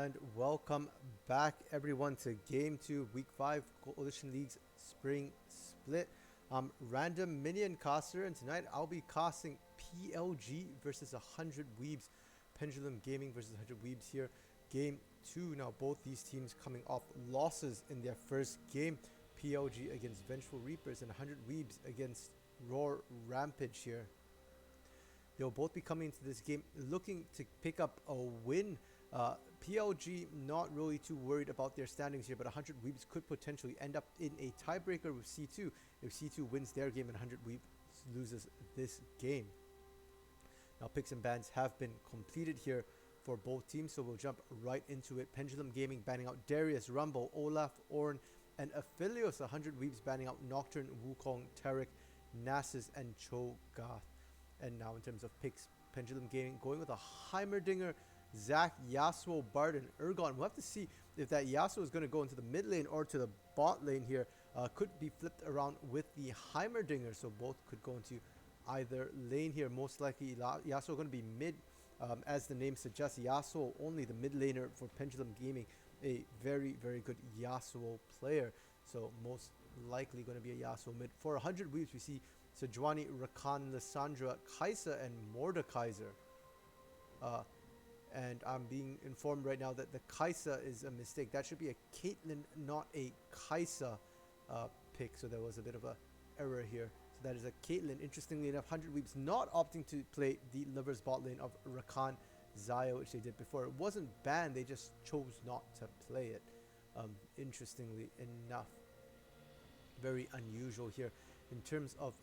And welcome back everyone to Game 2, Week 5, Coalition League's Spring Split. Random Minion Caster, and tonight I'll be casting PLG versus 100 Weebs. Pendulum Gaming versus 100 Weebs here. Game 2, now both these teams coming off losses in their first game. PLG against Vengeful Reapers and 100 Weebs against Roar Rampage here. They'll both be coming into this game looking to pick up a win. PLG not really too worried about their standings here, but 100 Weebs could potentially end up in a tiebreaker with C2 if C2 wins their game and 100 Weebs loses this game. Now picks and bans have been completed here for both teams, so we'll jump right into it. Pendulum Gaming banning out Darius, Rumble, Olaf, Orn, and Aphelios. 100 Weebs banning out Nocturne, Wukong, Tarek, Nasus, and Cho'Gath. And now in terms of picks, Pendulum Gaming going with a Heimerdinger, Zac, Yasuo, Bard, and Urgon. We'll have to see if that Yasuo is going to go into the mid lane or to the bot lane here. Could be flipped around with the Heimerdinger, so both could go into either lane here. Most likely Yasuo going to be mid, as the name suggests. Yasuo only the mid laner for Pendulum Gaming, a very, very good Yasuo player. So most likely going to be a Yasuo mid. For 100 Weebs, we see Sejuani, Rakan, Lissandra, Kai'Sa, and Mordekaiser. And I'm being informed right now that the Kai'Sa is a mistake. That should be a Caitlyn, not a Kai'Sa pick. So there was a bit of a error here. So that is a Caitlyn. Interestingly enough, 100 Weebs not opting to play the Livers bot lane of Rakan, Xayah, which they did before. It wasn't banned, they just chose not to play it. Interestingly enough. Very unusual here. In terms of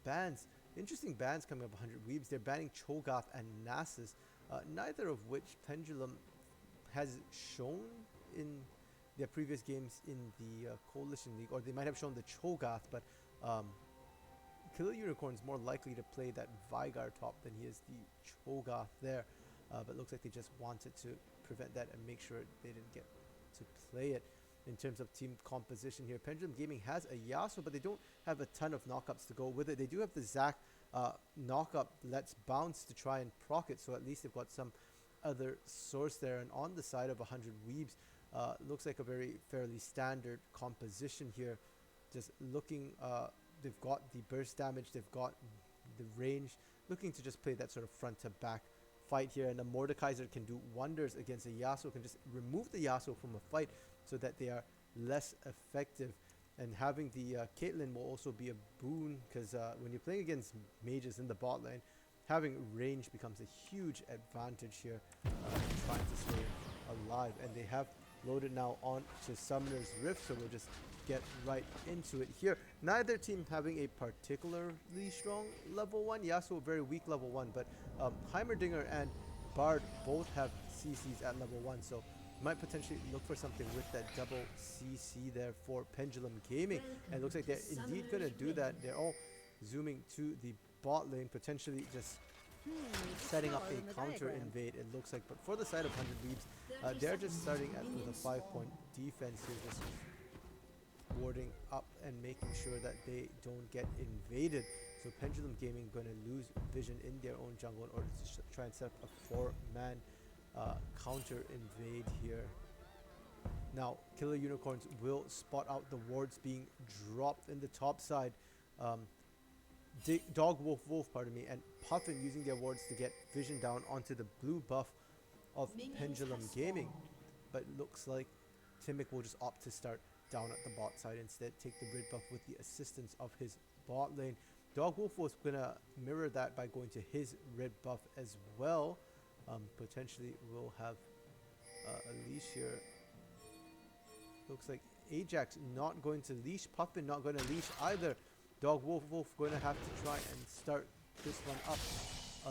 bans, interesting bans coming up 100 Weebs. They're banning Cho'Gath and Nasus, neither of which Pendulum has shown in their previous games in the Coalition League, or they might have shown the Cho'Gath, but Killer Unicorn's more likely to play that Veigar top than he is the Cho'Gath there, but looks like they just wanted to prevent that and make sure they didn't get to play it. In terms of team composition here, Pendulum Gaming has a Yasuo, but they don't have a ton of knockups to go with it. They do have the Zac knockup, Let's Bounce, to try and proc it, so at least they've got some other source there. And on the side of 100 Weebs, looks like a very fairly standard composition here. Just looking, they've got the burst damage, they've got the range, looking to just play that sort of front to back fight here. And the Mordekaiser can do wonders against a Yasuo, can just remove the Yasuo from a fight so that they are less effective. And having the Caitlyn will also be a boon, because when you're playing against mages in the bot lane, having range becomes a huge advantage here, trying to stay alive. And they have loaded now on to Summoner's Rift, so we'll just get right into it here. Neither team having a particularly strong level 1. Yasuo very weak level 1, but Heimerdinger and Bard both have CCs at level 1, so might potentially look for something with that double CC there for Pendulum Gaming. And it looks like they're indeed going to do that. They're all zooming to the bot lane, potentially just setting up a counter invade, it looks like. But for the side of 100 Weebs, they're just starting with a 5-point defense here, just warding up and making sure that they don't get invaded. So Pendulum Gaming going to lose vision in their own jungle in order to try and set up a 4-man counter invade here. Now Killer Unicorns will spot out the wards being dropped in the top side. Dog Wolf, pardon me, and Puffin using their wards to get vision down onto the blue buff of Pendulum Gaming. But it looks like Timic will just opt to start down at the bot side instead, take the red buff with the assistance of his bot lane. Dog Wolf was gonna mirror that by going to his red buff as well. Potentially we'll have a leash here. Looks like Ajax not going to leash, Puffin not going to leash either. Dog Wolf going to have to try and start this one up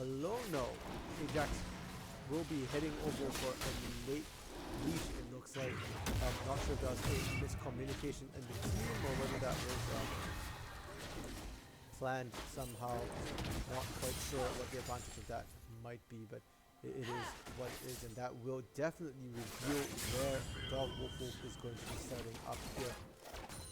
alone. No, Ajax will be heading over for a late leash, it looks like. I'm not sure if that was a miscommunication in the team or whether that was planned somehow. Not quite sure what the advantage of that might be, but it is what it is, and that will definitely reveal where Dog Wolf is going to be starting up here.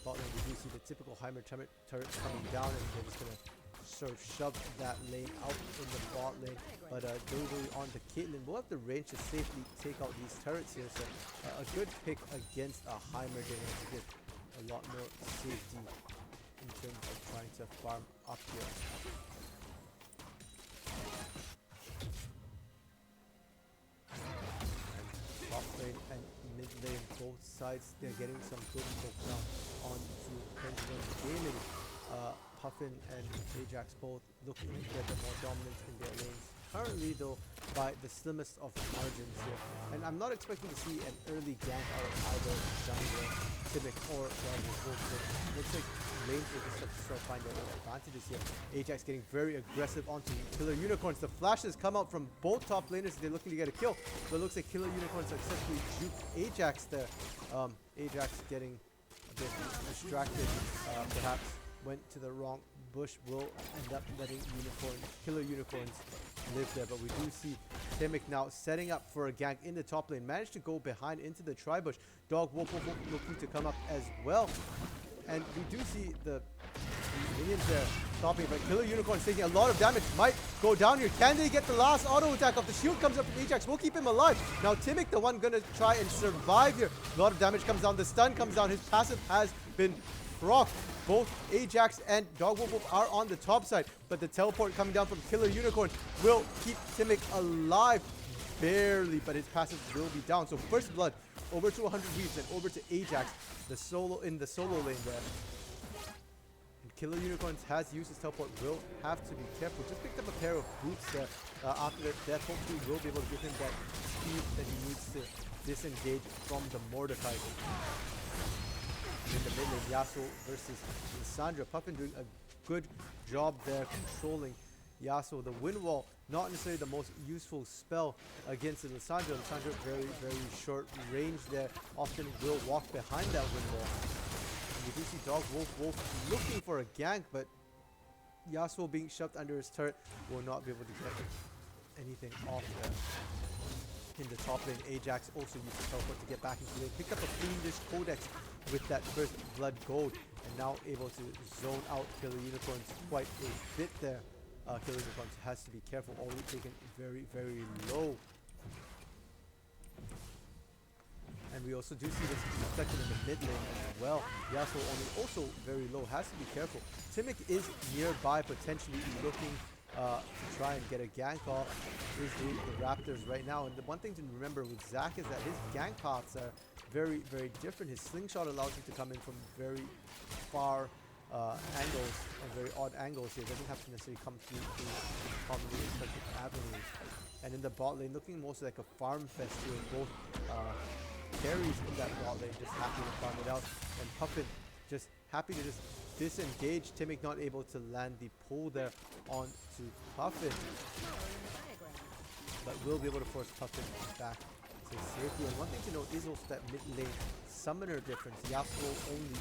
Bottom we do see the typical Heimer turret coming down, and they're just going to sort of shoved that lane out in the bot lane. But Doodoo on the Caitlyn will have the range to safely take out these turrets here. So a good pick against a Heimerdinger to get a lot more safety in terms of trying to farm up here. And top lane and mid lane, both sides, they're getting some good poke now onto Pendulum Gaming. Puffin and Ajax both looking to get the more dominance in their lanes. Currently though, by the slimmest of margins here. And I'm not expecting to see an early gank out of either Jungler, Simic or Wolf. Looks like lanes will just have to start finding their own advantages here. Ajax getting very aggressive onto Killer Unicorns. The flashes come out from both top laners. They're looking to get a kill. But it looks like Killer Unicorns successfully juked Ajax there. Ajax getting a bit distracted, perhaps went to the wrong bush, will end up letting Killer Unicorns live there. But we do see Timic now setting up for a gank in the top lane. Managed to go behind into the tri-bush. Dog Wolf looking to come up as well. And we do see the minions there stopping, but Killer Unicorn is taking a lot of damage. Might go down here. Can they get the last auto attack off? The shield comes up from Ajax. We'll keep him alive. Now Timic, the one gonna try and survive here. A lot of damage comes down. The stun comes down. His passive has been procced. Both Ajax and Dog Wolf are on the top side, but the teleport coming down from Killer Unicorn will keep Timic alive barely, but his passive will be down. So first blood over to 100 weaves and over to Ajax, the solo in the solo lane there. And Killer Unicorns has used his teleport, will have to be careful. Just picked up a pair of boots there after that death. Hopefully will be able to give him that speed that he needs to disengage from the Mordecai. In the mid lane, Yasuo versus Lissandra. Puffin doing a good job there controlling Yasuo. The wind wall, not necessarily the most useful spell against the Lissandra. Lissandra very, very short range there. Often will walk behind that wind wall. And we do see Dog Wolf looking for a gank, but Yasuo being shoved under his turret will not be able to get anything off there. In the top lane, Ajax also used the teleport to get back into the lane. Picked up a fiendish codex with that first blood gold, and now able to zone out Killer Unicorns quite a bit there. Killer Unicorns has to be careful, already taken very, very low. And we also do see this reflected in the mid lane as well. Yasuo only also very low, has to be careful. Timic is nearby, potentially looking to try and get a gank off is the Raptors right now. And the one thing to remember with Zac is that his gank paths are very, very different. His slingshot allows him to come in from very far angles and very odd angles here. It doesn't have to necessarily come through commonly expected avenues. And in the bot lane, looking mostly like a farm fest here. Both carries in that bot lane just happy to farm it out. And Puffin just happy to just disengage. Timic not able to land the pull there onto Puffin, but will be able to force Puffin back to safety. And one thing to note is also that mid lane summoner difference. Yasuo only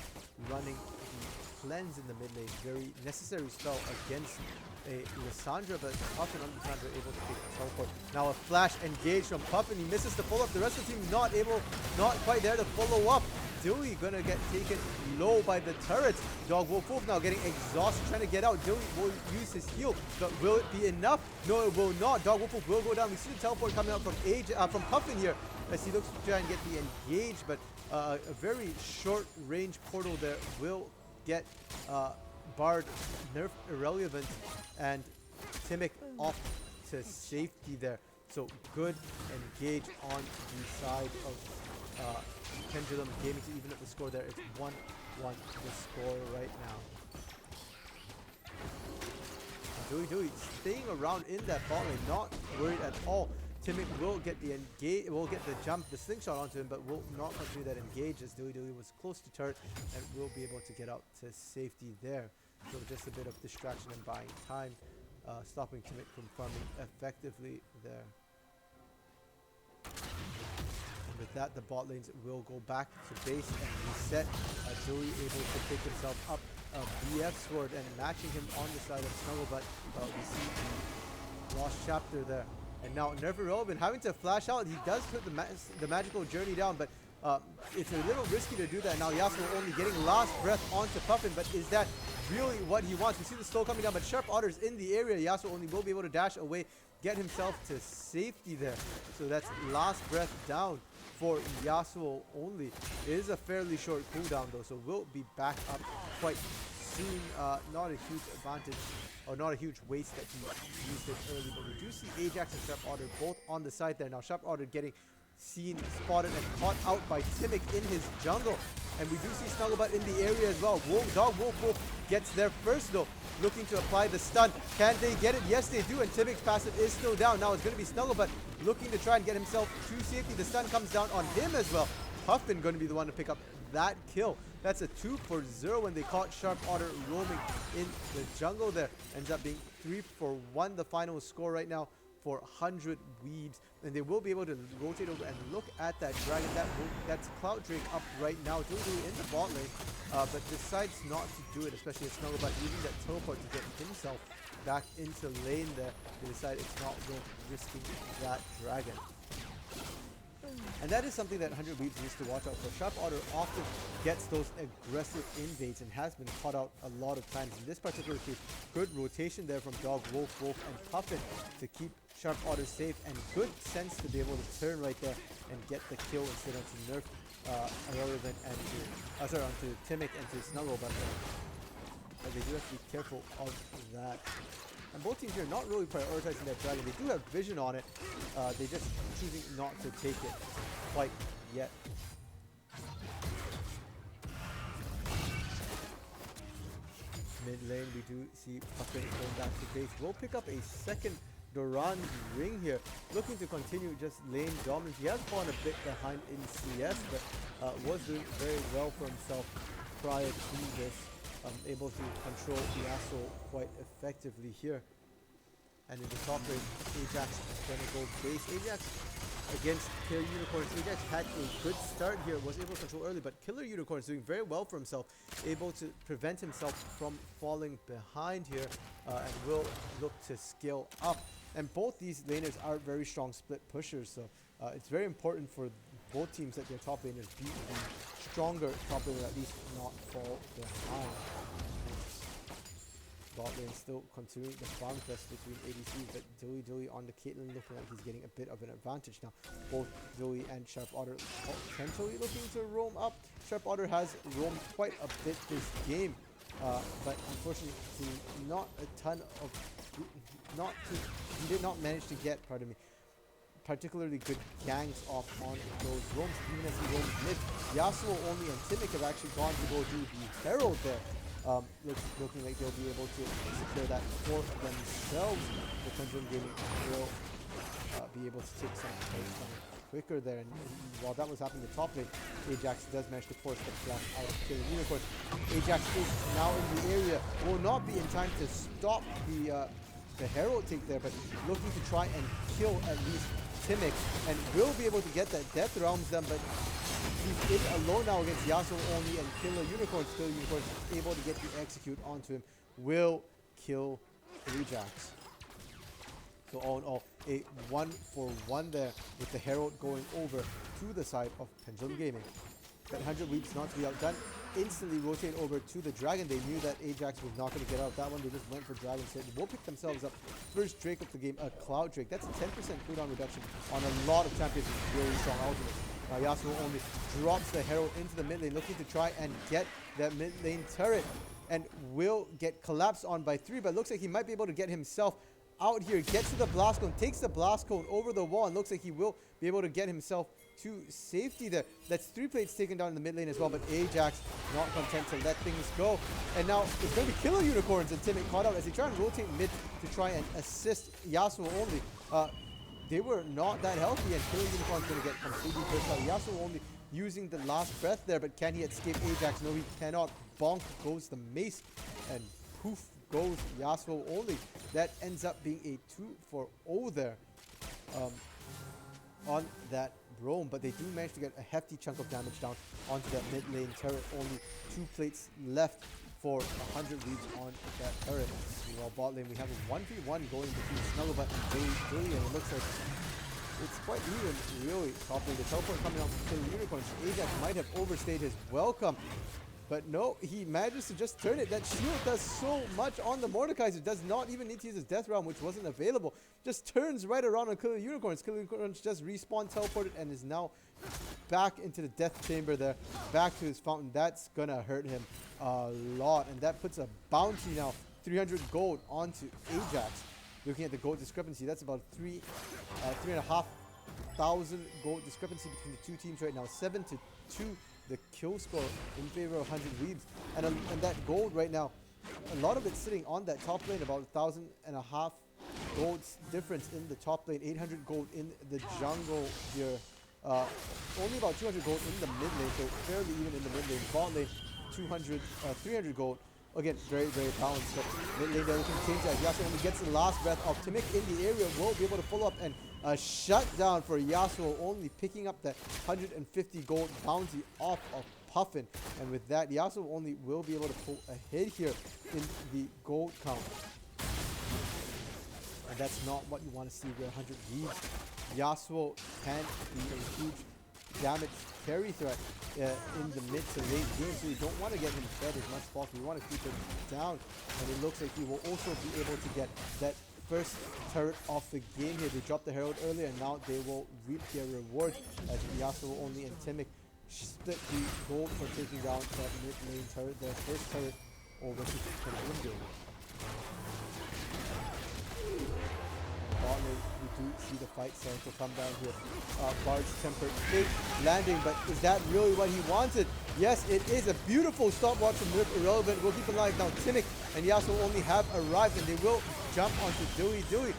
running the cleanse in the mid lane, very necessary spell against a Lissandra, but Puffin on Lissandra able to take the teleport. Now a flash engage from Puffin. He misses the follow up. The rest of the team not quite there to follow up. Dewey gonna get taken low by the turrets. Dog Wolf now getting exhausted, trying to get out. Dewey will use his heal, but will it be enough? No, it will not. Dog Wolf will go down. We see the teleport coming out from Puffin here as he looks to try and get the engage, but a very short range portal there will get Bard nerf irrelevant and Timic off to safety there. So good engage on the side of Pendulum Gaming to even up the score there. It's 1-1 the score right now. Dewey staying around in that bot lane, not worried at all. Timic will get the engage, will get the jump, the slingshot onto him, but will not continue that engage as Dewey was close to turret and will be able to get out to safety there. So just a bit of distraction and buying time, stopping Timic from farming effectively there. And with that, the bot lanes will go back to base and reset. Dewey able to pick himself up a BF sword and matching him on the side of Snuggle, but we see the lost chapter there. And now Nerf Irrelevant having to flash out. He does put the magical journey down, but it's a little risky to do that. Now Yasuo only getting last breath onto Puffin, but is that really what he wants. We see the slow coming down, but Sharp Otter's in the area. Yasuo only will be able to dash away, get himself to safety there. So that's last breath down for Yasuo only. It is a fairly short cooldown though, so we'll be back up quite soon. Not a huge advantage, or not a huge waste that he used it early, but we do see Ajax and Sharp Otter both on the side there. Now Sharp Otter getting seen, spotted, and caught out by Timic in his jungle. And we do see Snugglebutt in the area as well. Wolf gets there first though, looking to apply the stun. Can they get it? Yes, they do, and Timic's passive is still down. Now it's going to be Snugglebutt looking to try and get himself to safety. The stun comes down on him as well. Puffin going to be the one to pick up that kill. That's a 2 for 0 when they caught Sharp Otter roaming in the jungle there. Ends up being 3 for 1, the final score right now for 100 Weebs. And they will be able to rotate over and look at that dragon. That's Cloud Drake up right now, doing in the bot lane, but decides not to do it, especially as Snugglebutt using that teleport to get himself back into lane there. They decide it's not worth risking that dragon. And that is something that 100 Weebs needs to watch out for. Sharp Otter often gets those aggressive invades and has been caught out a lot of times. In this particular case, good rotation there from Dog, Wolf, and Puffin to keep Sharp Otter safe, and good sense to be able to turn right there and get the kill instead of to nerf Irrelevant and to, onto Timic and to Snuggle, but they do have to be careful of that. And both teams here not really prioritizing that dragon. They do have vision on it. They just choosing not to take it quite yet. Mid lane, we do see Puffin going back to base. We'll pick up a second Doran ring here, looking to continue just lane dominance. He has fallen a bit behind in CS, but was doing very well for himself prior to this. Able to control Yasuo quite effectively here. And in the top lane, Ajax is going to go base. Ajax against Killer Unicorns. Ajax had a good start here, was able to control early, but Killer Unicorns doing very well for himself, able to prevent himself from falling behind here, and will look to scale up. And both these laners are very strong split pushers, so it's very important for both teams that their top laners beat the stronger top laner, at least not fall behind. Bot lane still continuing the farm fest between ADCs, but Dilly on the Caitlyn looking like he's getting a bit of an advantage now. Both Dilly and Sharp Otter potentially looking to roam up. Sharp Otter has roamed quite a bit this game, but unfortunately not a ton of, he did not manage to get, particularly good gangs off on those roams, even as he roams mid. Yasuo only and Timic have actually gone to go do the Herald there. Looking like they'll be able to secure that for themselves. The Pendulum Gaming will be able to take some quicker there. And while that was happening in the top lane, Ajax does manage to force the flash out of Killer Unicorn. Ajax is now in the area. Will not be in time to stop the Herald take there, but looking to try and kill at least Timic, and will be able to get that Death Realms them, but he's in alone now against Yasuo only and Killer Unicorns. Killer Unicorns able to get the execute onto him, will kill Ajax. So all in all, a 1 for 1 there, with the Herald going over to the side of Pendulum Gaming. That 100 Weebs not to be outdone. Instantly rotate over to the Dragon. They knew that Ajax was not going to get out that one. They just went for Dragon. So they will pick themselves up. First Drake of the game, a Cloud Drake. That's a 10% cooldown reduction on a lot of champions with really strong ultimates. Now Yasuo only drops the Herald into the mid lane, looking to try and get that mid lane turret, and will get collapsed on by 3, but looks like he might be able to get himself out here. Gets to the Blast Cone, takes the Blast Cone over the wall, and looks like he will be able to get himself to safety there. That's 3 plates taken down in the mid lane as well, but Ajax not content to let things go. And now it's going to be Killer Unicorns and Timic caught out as they try and rotate mid to try and assist Yasuo only. They were not that healthy, and Killer Unicorn's going to get completely pushed out. Yasuo only using the last breath there, but can he escape Ajax? No, he cannot. Bonk goes the mace, and poof goes Yasuo only. That ends up being a 2 for 0 there on that roam, but they do manage to get a hefty chunk of damage down onto that mid lane turret. Only 2 plates left for 100 Weebs on that turret. Meanwhile, bot lane, we have a 1v1 going between Snugglebutt and Dilly, and it looks like it's quite even, really. Top lane, the teleport coming out from Killer Unicorns. Ajax might have overstayed his welcome. But no, he manages to just turn it. That shield does so much on the Mordekaiser. Does not even need to use his Death Realm, which wasn't available. Just turns right around on Killer Unicorns. Killer Unicorns just respawn, teleported, and is now back into the Death Chamber there. Back to his fountain. That's gonna hurt him a lot. And that puts a bounty now. 300 gold onto Ajax. Looking at the gold discrepancy, that's about 3,500 gold discrepancy between the two teams right now. 7-2, the kill score in favor of 100 Weebs. And that gold right now, a lot of it's sitting on that top lane, about 1,500 gold difference in the top lane, 800 gold in the jungle here. Only about 200 gold in the mid lane, so fairly even in the mid lane. Bot lane, 300 gold. Again, very, very balanced. But mid lane, they're looking to change that. Yasuo only gets the last breath of Timic in the area. Will be able to follow up, and a shutdown for Yasuo, only picking up that 150 gold bounty off of Puffin. And with that, Yasuo only will be able to pull ahead here in the gold count. And that's not what you want to see with 100 Weebs. Yasuo can be a huge damage carry threat in the mid to late game, so you don't want to get him fed as much as possible. You want to keep him down, and it looks like he will also be able to get that first turret off the game here. They dropped the Herald earlier, and now they will reap their reward as Yasuo only and Timic split the gold for taking down that mid lane turret, their first turret over to Pendulum game. Bot lane, we do see the fight starting to come down here. Bard's tempered fake landing, but is that really what he wanted? Yes, it is a beautiful stopwatch from Nerf Irrelevant. We'll keep alive now. Timic and Yasuo only have arrived, and they will jump onto Dewey. Dewey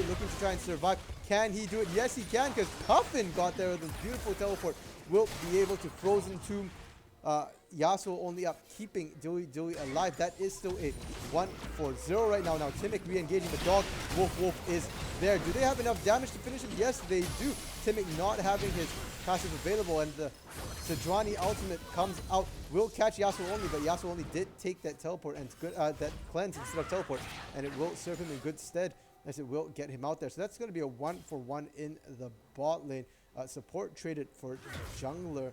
looking to try and survive. Can he do it? Yes, he can, because Puffin got there with a beautiful teleport. Will be able to Frozen Tomb Yasuo only up, keeping Dewey alive. That is still a 1-4-0 right now. Now Timic re-engaging the dog. Wolf is there. Do they have enough damage to finish him? Yes, they do. Timic not having his passive available, and the Sejuani ultimate comes out. Will catch Yasuo only, but Yasuo only did take that teleport and good that cleanse instead of teleport, and it will serve him in good stead as it will get him out there. So that's going to be a 1-for-1 in the bot lane. Support traded for jungler.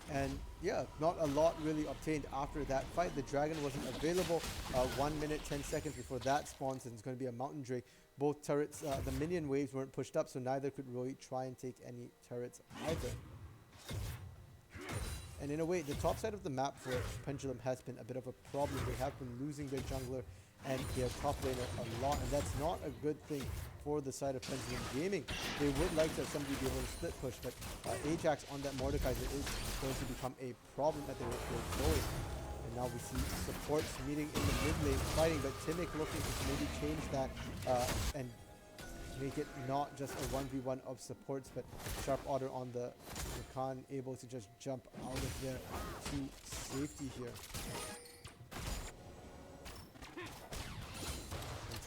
And yeah, not a lot really obtained after that fight. The dragon wasn't available. 1 minute 10 seconds before that spawns, and it's going to be a mountain drake. Both turrets, the minion waves weren't pushed up, so neither could really try and take any turrets either. And in a way, the top side of the map for Pendulum has been a bit of a problem. They have been losing their jungler and their top laner a lot, and that's not a good thing for the side of Pendulum Gaming. They would like to have somebody be able to split push, but Ajax on that Mordekaiser is going to become a problem at the rate they're going. And now we see supports meeting in the mid lane fighting, but Timic looking to maybe change that and make it not just a 1v1 of supports, but Sharp Otter on the Khan able to just jump out of there to safety here.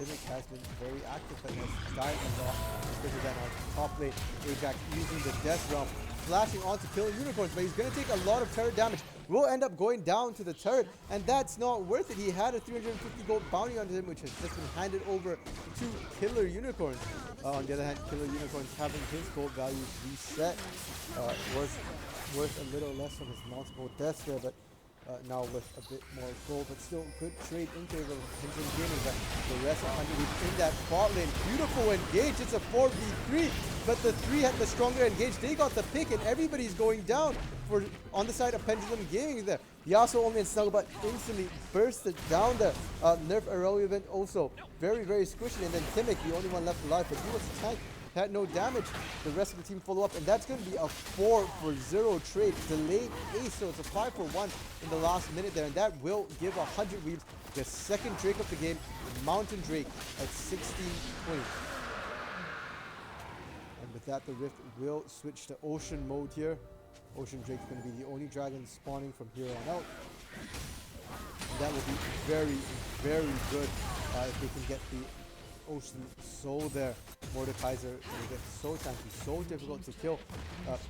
Timic has been very active and has died a lot because of that on top lane. Ajax using the Death Realm, flashing on to kill Unicorns, but he's going to take a lot of turret damage. Will end up going down to the turret, and that's not worth it. He had a 350 gold bounty on him, which has just been handed over to Killer Unicorns. On the other hand, Killer Unicorns having his gold values reset was worth a little less from his multiple deaths there, but now with a bit more gold, but still good trade in favor of Pendulum Gaming. But the rest of 100 in that bot lane, beautiful engage. It's a 4v3, but the 3 had the stronger engage. They got the pick, and everybody's going down for on the side of Pendulum Gaming there. Yasuo only and Snugglebutt instantly bursted down there. Nerf Irrelevant also very, very squishy, and then Timic, the only one left alive, but he was tanked. Had no damage. The rest of the team follow up, and that's going to be a 4-for-0 trade. Delayed ace, so it's a 5-for-1 in the last minute there, and that will give 100 Weebs the second Drake of the game, Mountain Drake, at 16 points. And with that, the Rift will switch to Ocean mode here. Ocean Drake's going to be the only dragon spawning from here on out. And that will be very, very good if they can get the Ocean Soul there. Mordekaiser will get so tanky, so difficult to kill.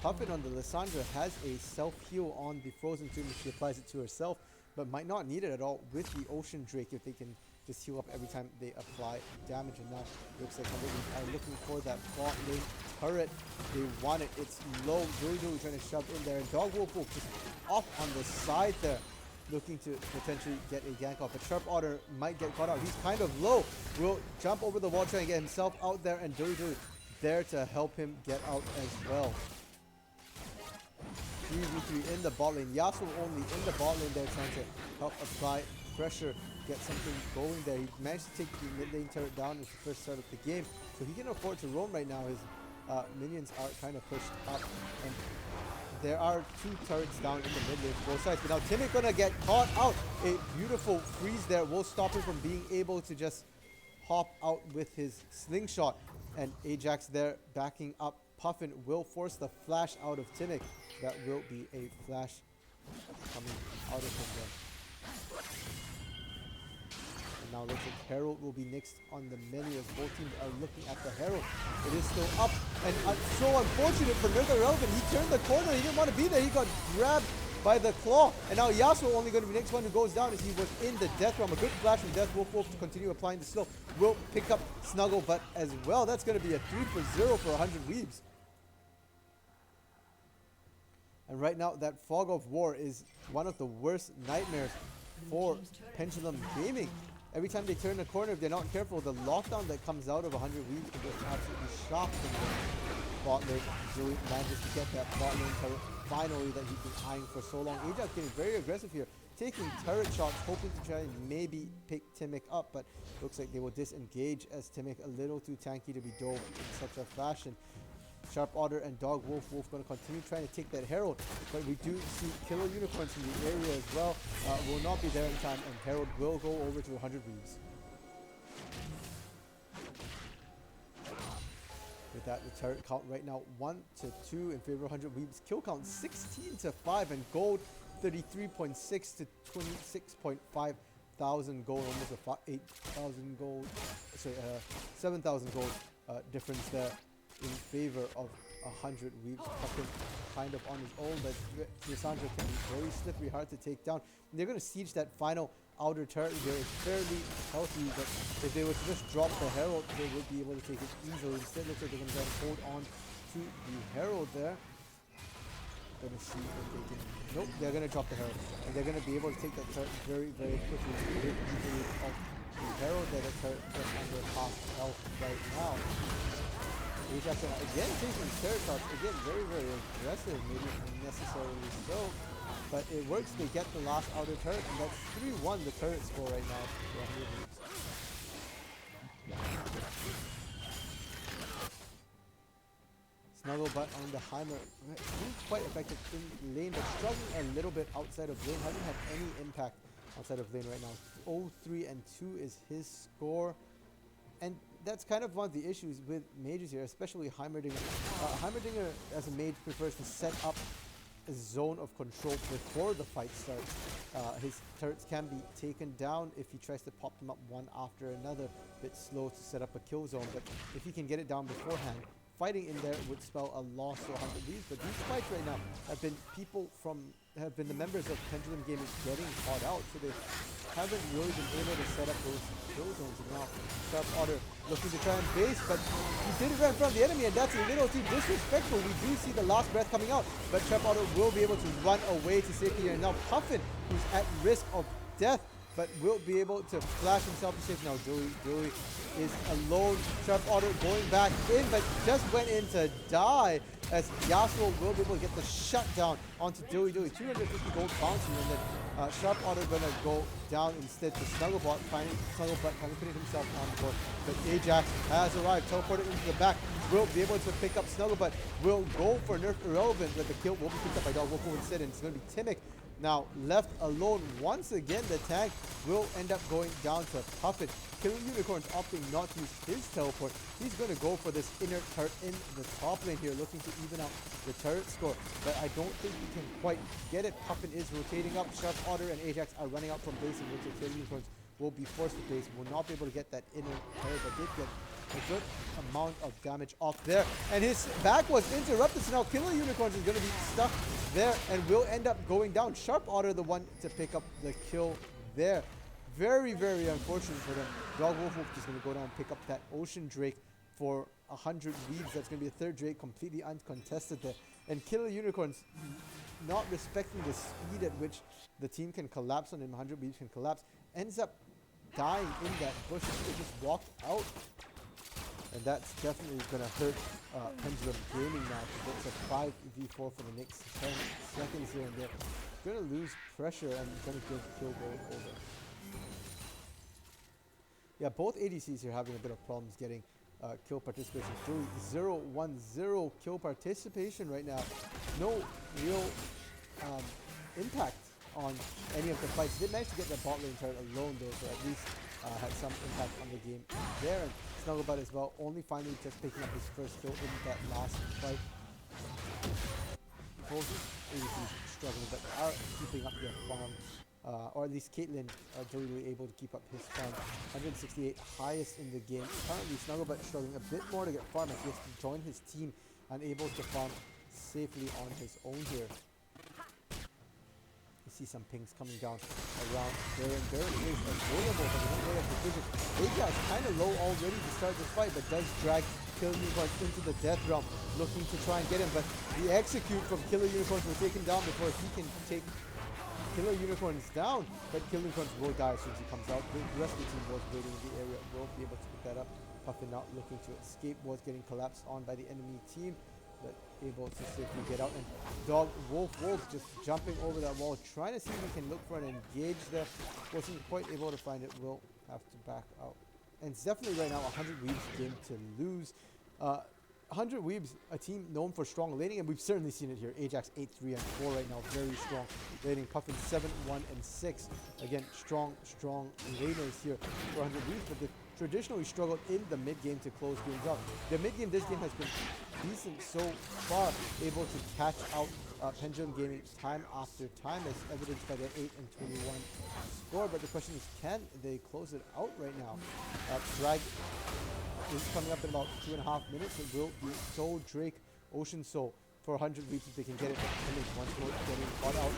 Puppet on the Lissandra has a self-heal on the Frozen Tomb if she applies it to herself, but might not need it at all with the Ocean Drake if they can just heal up every time they apply damage. And now looks like are looking for that bot lane turret. They want it. It's low. Joey trying to shove in there. And Dog Wolf just off on the side there, looking to potentially get a gank off. But Sharp Otter might get caught out. He's kind of low. Will jump over the wall, trying to get himself out there. And Joey there to help him get out as well. 3v3 in the bot lane. Yasuo only in the bot lane there, trying to help apply pressure, get something going there. He managed to take the mid lane turret down at the first start of the game, so he can afford to roam right now. His minions are kind of pushed up, and there are 2 turrets down in the mid lane for both sides. But now Timmy gonna get caught out. A beautiful freeze there will stop him from being able to just hop out with his slingshot. And Ajax there backing up Puffin will force the flash out of Timmick. That will be a flash coming out of him there. And now looks like Herald will be next on the menu as both teams are looking at the Herald. It is still up, and so unfortunate for Nerf Relevant. He turned the corner, he didn't want to be there, he got grabbed by the claw. And now Yasuo only going to be the next one who goes down as he was in the Death Realm. A good flash from Death Wolf to continue applying the slow. Will pick up Snuggle, but as well, that's going to be a 3 for 0 for 100 Weebs. And right now, that Fog of War is one of the worst nightmares for Pendulum Gaming. Every time they turn a corner, if they're not careful, the lockdown that comes out of 100 Weebs can just absolutely shock them. Bot lane, Joey manages to get that bot lane turret finally that he's been eyeing for so long. Ajax getting very aggressive here, taking turret shots, hoping to try and maybe pick Timmick up, but looks like they will disengage as Timmick a little too tanky to be dove in such a fashion. Sharp Otter and Dog Wolf going to continue trying to take that Herald, but we do see Killer Unicorns in the area as well. Will not be there in time, and Herald will go over to 100 Weebs. With that, the turret count right now 1-2 in favor of 100 Weebs. Kill count 16-5, and gold 33.6 to 26.5 thousand gold, almost a 8,000 gold, sorry, 7,000 gold difference there in favor of 100 Weebs. Puffin kind of on his own, but Lissandra can be very slippery, hard to take down. And they're going to siege that final outer turret here. It's fairly healthy, but if they were to just drop the Herald, they would be able to take it easily. Instead, looks like they're going to try and hold on to the Herald there. Going to see if they can. Nope, they're going to drop the Herald, and they're going to be able to take that turret very, very quickly. With easily of the Herald, that the turret just under half health right now. Ajax again taking turret shots, again very, very aggressive, maybe unnecessarily so, but it works. They get the last outer turret, and that's 3-1 the turret score right now for 100 Weebs. Snugglebutt on the Heimer, being quite effective in lane, but struggling a little bit outside of lane. Hasn't had any impact outside of lane right now. 0-3 and 2 is his score, and that's kind of one of the issues with mages here, especially Heimerdinger. Heimerdinger as a mage prefers to set up a zone of control before the fight starts. His turrets can be taken down if he tries to pop them up one after another. Bit slow to set up a kill zone, but if he can get it down beforehand, fighting in there would spell a loss to 100 Weebs. But these fights right now have been the members of Pendulum Gaming getting caught out, so they haven't really been able to set up those kill zones. And now Sharp Otter looking to try and base, but he did it right in front of the enemy, and that's a little too disrespectful. We do see the last breath coming out, but Sharp Otter will be able to run away to safety here. And now Puffin, who's at risk of death, but will be able to flash himself to safety. Now Joey is alone. Sharp Otter going back in, but just went in to die, as Yasuo will be able to get the shutdown onto Joey. 250 gold bouncing, and then Sharp Otter gonna go down instead to Snugglebutt, finally putting himself on board. But Ajax has arrived, teleported into the back, will be able to pick up Snugglebutt, will go for Nerf Irrelevant, but the kill will be picked up by Dog Wolf instead, and it's gonna be Timmick. Now left alone once again. The tank will end up going down to Puffin. Killer Unicorn's opting not to use his teleport. He's going to go for this inner turret in the top lane here, looking to even out the turret score. But I don't think he can quite get it. Puffin is rotating up. Sharp Otter and Ajax are running out from base, in which the Killer Unicorns will be forced to base. Will not be able to get that inner turret, but did get a good amount of damage off there. And his back was interrupted, so now Killer Unicorns is going to be stuck there and will end up going down. Sharp Otter the one to pick up the kill there. Very, very unfortunate for them. Dog Wolf is going to go down and pick up that Ocean Drake for 100 weaves. That's going to be a third Drake, completely uncontested there. And Killer Unicorns not respecting the speed at which the team can collapse on him, 100 weaves can collapse, ends up dying in that bush. They just walked out. And that's definitely going to hurt Pendulum Gaming now, because it's a 5v4 for the next 10 seconds here, and they're going to lose pressure and going to give kill going over. Yeah, both ADCs are having a bit of problems getting kill participation. Joey 0-1-0 kill participation right now. No real impact on any of the fights. They managed to get their bot lane turret alone though, so at least had some impact on the game there. And Snugglebutt as well, only finally just picking up his first kill in that last fight. Both ADCs struggling, but are keeping up their farm. Or at least Caitlyn really able to keep up his farm. 168 highest in the game. Currently Snugglebutt struggling a bit more to get farm as he has to join his team, unable to farm safely on his own here. You see some pings coming down around Baron. Baron is available, but they don't really have the vision. Ajax kind of low already to start this fight, but does drag Killer Unicorns into the death realm, looking to try and get him. But the execute from Killer Unicorns will take him down before he can take Killer Unicorns down. But Killer Unicorns will die as soon as he comes out. The rest of the team was waiting in the area, will be able to pick that up. Puffin not looking to escape, was getting collapsed on by the enemy team, but able to safely get out. And Wolf just jumping over that wall, trying to see if he can look for an engage there. Wasn't quite able to find it, will have to back out. And it's definitely right now 100 Weebs game to lose. 100 Weebs, a team known for strong laning, and we've certainly seen it here. Ajax 8-3 and 4 right now, very strong laning. Puffin 7-1 and 6. Again, strong laners here for 100 Weebs, but they traditionally struggled in the mid game to close games out. The mid game this game has been decent so far, able to catch out Pendulum Gaming time after time, as evidenced by their 8-21 score. But the question is, can they close it out right now? Drag is coming up in about 2.5 minutes. It will be Soul Drake Ocean Soul for 100 weeks if they can get it. Once more getting caught out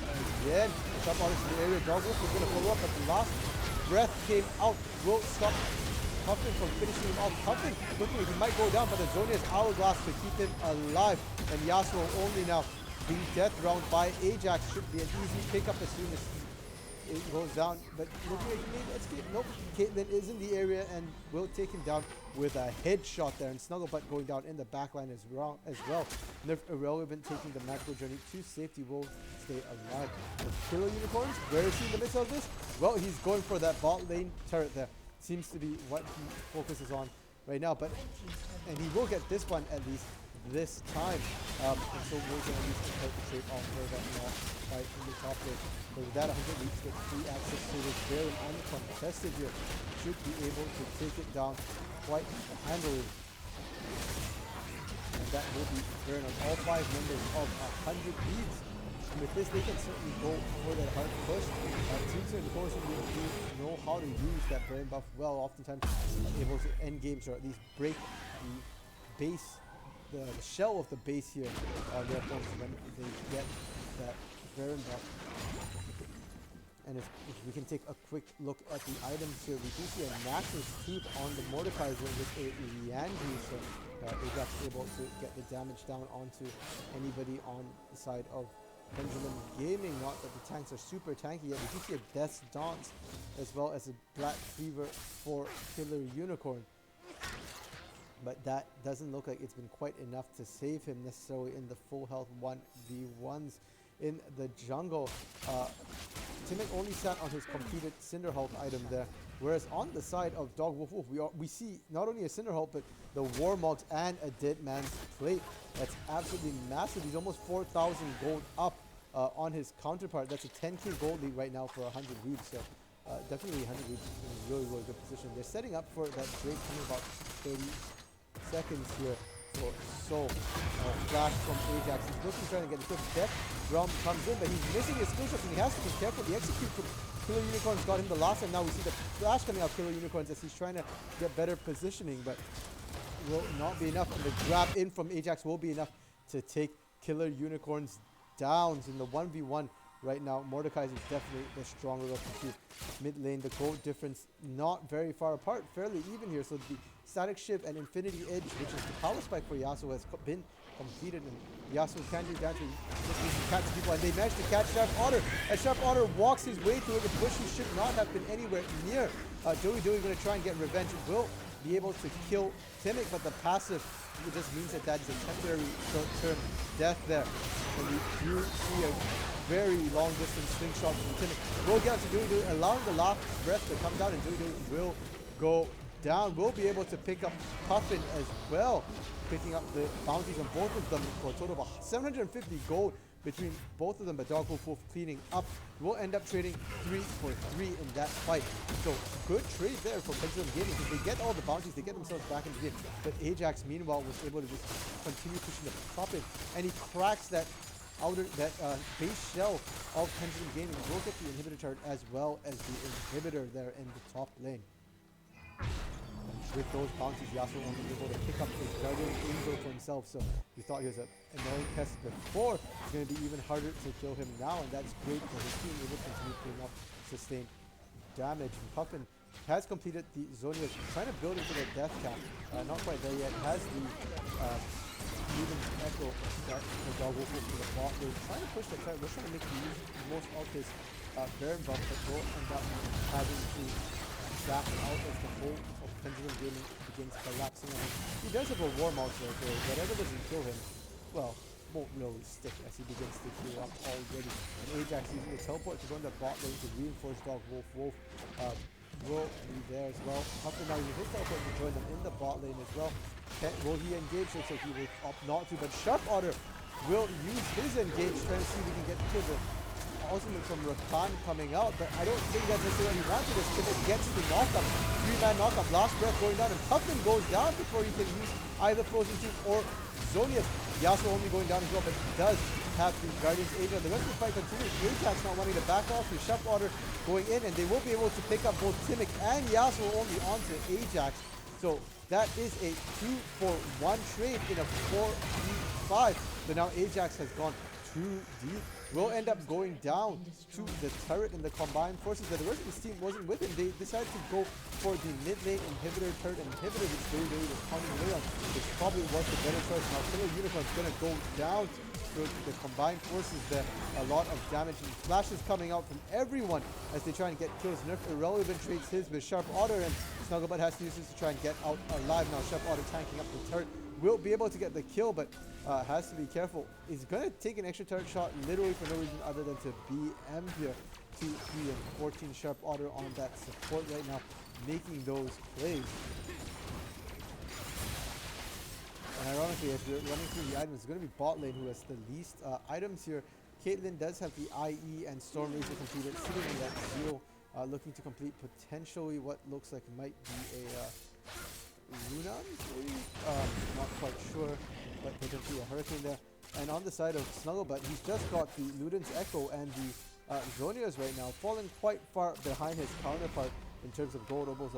again. Jump out into the area. Dogwolf is going to follow up, but the last breath came out. Will stop Puffin from finishing him off. Puffin looking like he might go down, but the Zonia's Hourglass to keep him alive. And Yasuo only now being death round by Ajax. Should be an easy pickup as soon as it goes down. But looking like he may escape. Nope. Caitlyn is in the area and will take him down with a headshot there. And Snugglebutt going down in the backline as well. Nerf Irrelevant taking the macro journey to safety, will stay alive. The Killer Unicorns, where is he in the midst of this? Well, he's going for that bot lane turret there. Seems to be what he focuses on right now, and he will get this one at least this time. And so we're going to use the trade off for that long fight in the top lane. But with that, 100 weeks with free access to this very uncontested here, should be able to take it down quite handily. And that will be burn on all 5 members of 100 beats. And with this, they can certainly go for that hard push. Teams in the course of the game know how to use that burn buff well, oftentimes able to end games or at least break the base, the shell of the base here on their opponents when they get that burn buff. And if we can take a quick look at the items here, we do see a Nashor's Tooth on the Mordekaiser with a Liandry, so Ajax able to get the damage down onto anybody on the side of Pendulum Gaming. Not that the tanks are super tanky yet. We do see a Death's Dance as well as a Black Fever for Killer Unicorn. But that doesn't look like it's been quite enough to save him necessarily in the full health 1v1s in the jungle. Timid only sat on his completed Cinderhulk item there, whereas on the side of Dog Wolf Wolf, we see not only a Cinderhulk, but the Warmogs and a Dead Man's Plate. That's absolutely massive. He's almost 4,000 gold up on his counterpart. That's a 10k gold lead right now for 100 weeks. So definitely 100 weeks in a really, really good position. They're setting up for that break coming about 30 seconds here. So flash from Ajax. He's looking, trying to get the quick death realm comes in, but he's missing his skill shots and he has to be careful. The execute from Killer Unicorns got him the last time. Now we see the flash coming out Killer Unicorns as he's trying to get better positioning, but will not be enough. And the grab in from Ajax will be enough to take Killer Unicorns down. In the 1v1 right now, Mordekaiser is definitely the stronger of the two. Mid lane, the gold difference not very far apart, fairly even here. So the Static Shift and Infinity Edge, which is the power spike for Yasuo, has been completed, and Yasuo can do damage. Just catch people, and they managed to catch Sharp Otter. As Sharp Otter walks his way through it, the bush should not have been anywhere near. Dewey going to try and get revenge. Will be able to kill Timic, but the passive just means that is a temporary short-term death there. And we do see a very long distance slingshot from Timic. Will get to Dewey, allowing the last breath to come down, and Dewey will go down. Will be able to pick up Puffin as well, picking up the bounties on both of them for a total of 750 gold between both of them, but Dog Wolf cleaning up. Will end up trading 3 for 3 in that fight. So good trade there for Pendulum Gaming, because they get all the bounties, they get themselves back in the game. But Ajax meanwhile was able to just continue pushing the Puppet, and he cracks that base shell of Pendulum Gaming. Will get the inhibitor turret as well as the inhibitor there in the top lane. With those bounties, Yasuo only able to pick up his Guardian Angel for himself, so we thought he was an annoying pest before. It's going to be even harder to kill him now, and that's great for his team, able to continue putting up sustained damage. And Puffin has completed the Zonias, trying to build into the death cap. Not quite there yet. Has the Luden's Echo that the Dog Wolf to the bot. They're trying to push the turret. They're trying to make the most of his Baron buff, but will end up having to back out as the whole of Pendulum Gaming begins collapsing on him. He does have a War Monster, so whatever doesn't kill him, well, won't really stick as he begins to heal up already. And Ajax using the teleport to go in the bot lane to reinforce Dog Wolf. Wolf will be there as well. Puffin now using his teleport to join them in the bot lane as well. Will he engage? Looks like he will opt not to, but Sharp Otter will use his engage, trying to see if he can get to the ultimate from Rakan coming out, but I don't think that's necessarily what he wanted. As Timic gets the knockup, 3-man knockup, last breath going down, and Puffin goes down before he can use either Frozen Tooth or Zonius. Yasuo only going down as well, but he does have the Guardian's Angel. The rest of the fight continues. Ajax not wanting to back off, with Sharp Otter going in, and they will be able to pick up both Timic and Yasuo only onto Ajax. So that is a 2-for-1 trade in a 4-3-5, but now Ajax has gone too deep. Will end up going down to the turret and the combined forces, but the rest of his team wasn't with him. They decided to go for the mid lane inhibitor, turret inhibitor, which they was pounding away on, which probably was the better choice. Now Killer Unicorn's gonna go down to the combined forces there. A lot of damage and flashes coming out from everyone as they try and get kills. Nerf Irrelevant trades his with Sharp Otter, and Snugglebutt has to use this to try and get out alive. Now Sharp Otter tanking up the turret. Will be able to get the kill, but has to be careful. He's going to take an extra turret shot literally for no reason other than to BM here. 2, 3, and 14 Sharp Otter on that support right now, making those plays. And ironically, as we're running through the items, it's going to be bot lane who has the least items here. Caitlyn does have the IE and Storm Razor completed, sitting in that 0, looking to complete potentially what looks like might be a Luna, maybe? Not quite sure, but potentially a Hurricane there. And on the side of Snugglebutt, he's just got the Luden's Echo and the Zonias right now, falling quite far behind his counterpart in terms of gold, almost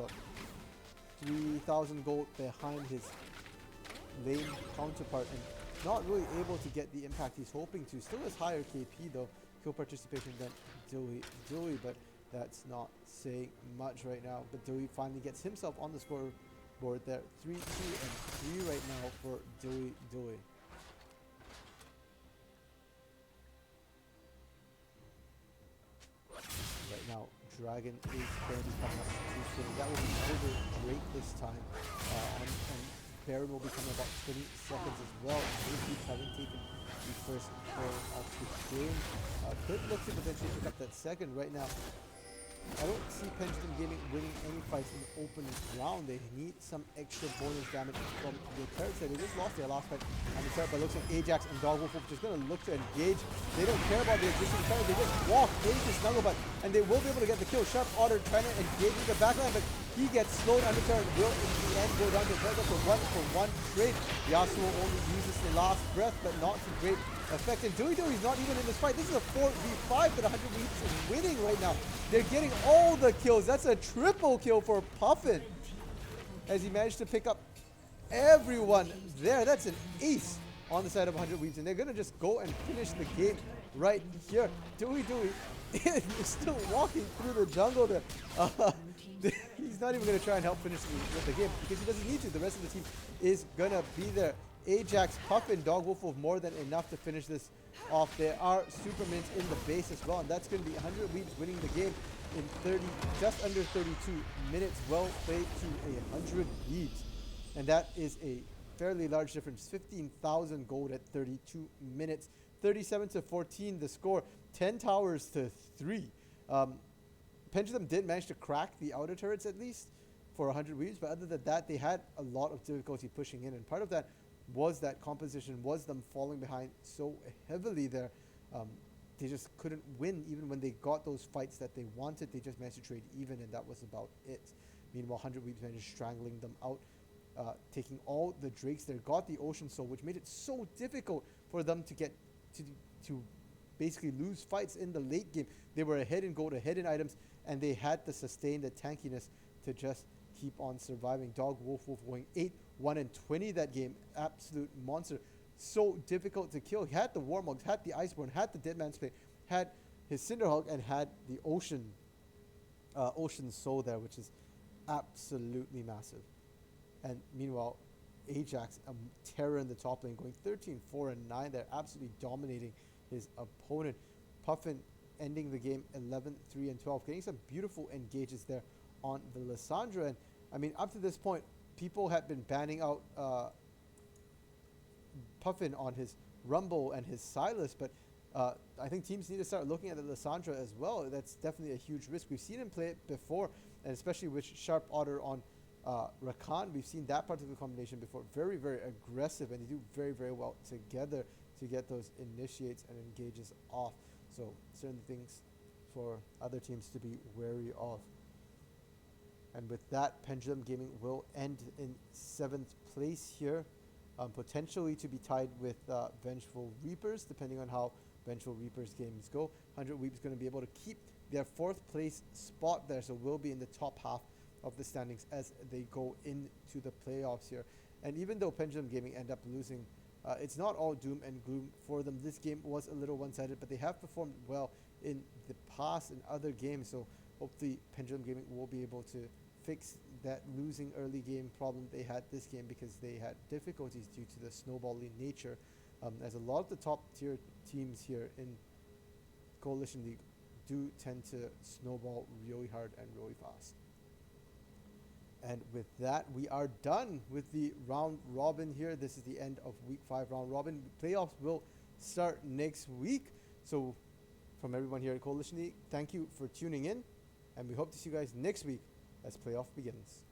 3,000 gold behind his lane counterpart, and not really able to get the impact he's hoping to. Still has higher KP though, kill participation than Dewey, but that's not saying much right now. But Dewey finally gets himself on the scoreboard there. 3, 2, and 3 right now for Dewey. Right now, Dragon is going to be coming up too soon. That will be over great this time. And Baron will be coming about 20 seconds as well. Keep having taken the first kill of the game. Could look to potentially pick up that second right now. I don't see Pendulum Gaming winning any fights in the open ground. They need some extra bonus damage from the turrets. They just lost their last fight on the turret, but looks like Ajax and Dog Wolf just going to look to engage. They don't care about the existing turret. They just walk into Snugglebutt, and they will be able to get the kill. Sharp Otter trying to engage in the backline, but he gets slowed under turret. Will in the end go down to Virgo for 1 trade. Yasuo only uses the last breath, but not to great effect. And Dewey's not even in this fight. This is a 4v5 that 100 Weeks is winning right now. They're getting all the kills. That's a triple kill for Puffin, as he managed to pick up everyone there. That's an ace on the side of 100 Weeks, and they're going to just go and finish the game right here. Dewey is still walking through the jungle there. He's He's not even going to try and help finish the game because he doesn't need to. The rest of the team is going to be there. Ajax, Puffin, Dog Wolf with more than enough to finish this off. There are Supermins in the base as well, and that's going to be 100 Weebs winning the game in just under 32 minutes. Well played to 100 Weebs. And that is a fairly large difference. 15,000 gold at 32 minutes. 37-14 the score. 10 towers to 3. Pendulum did manage to crack the outer turrets at least for 100 Weebs, but other than that, they had a lot of difficulty pushing in, and part of that was that composition, was them falling behind so heavily there. They just couldn't win even when they got those fights that they wanted. They just managed to trade even, and that was about it. Meanwhile, 100 Weebs managed strangling them out, taking all the Drakes there, got the Ocean Soul, which made it so difficult for them to get to basically lose fights in the late game. They were ahead in gold, ahead in items, and they had to sustain the tankiness to just keep on surviving. Dog Wolf going 8-1-20 that game. Absolute monster. So difficult to kill. He had the Warmogs, had the Iceborne, had the Dead Man's Plate, had his Cinderhulk, and had the Ocean Soul there, which is absolutely massive. And meanwhile, Ajax, a terror in the top lane, going 13-4-9. They're absolutely dominating his opponent. Puffin ending the game 11-3-12, getting some beautiful engages there on the Lissandra. And I mean, up to this point, people had been banning out Puffin on his Rumble and his Silas, but I think teams need to start looking at the Lissandra as well. That's definitely a huge risk. We've seen him play it before, and especially with Sharp Otter on Rakan, we've seen that particular combination before. Very, very aggressive, and they do very, very well together to get those initiates and engages off. So certain things for other teams to be wary of. And with that, Pendulum Gaming will end in 7th place here, potentially to be tied with Vengeful Reapers, depending on how Vengeful Reapers games go. 100 Weebs is going to be able to keep their 4th place spot there, so we'll be in the top half of the standings as they go into the playoffs here. And even though Pendulum Gaming end up losing, it's not all doom and gloom for them. This game was a little one-sided, but they have performed well in the past in other games, so hopefully Pendulum Gaming will be able to fix that losing early game problem they had this game, because they had difficulties due to the snowballing nature, as a lot of the top tier teams here in Coalition League do tend to snowball really hard and really fast. And with that, we are done with the round robin here. This is the end of week 5 round robin. Playoffs will start next week. So from everyone here at Coalition League, thank you for tuning in, and we hope to see you guys next week as playoff begins.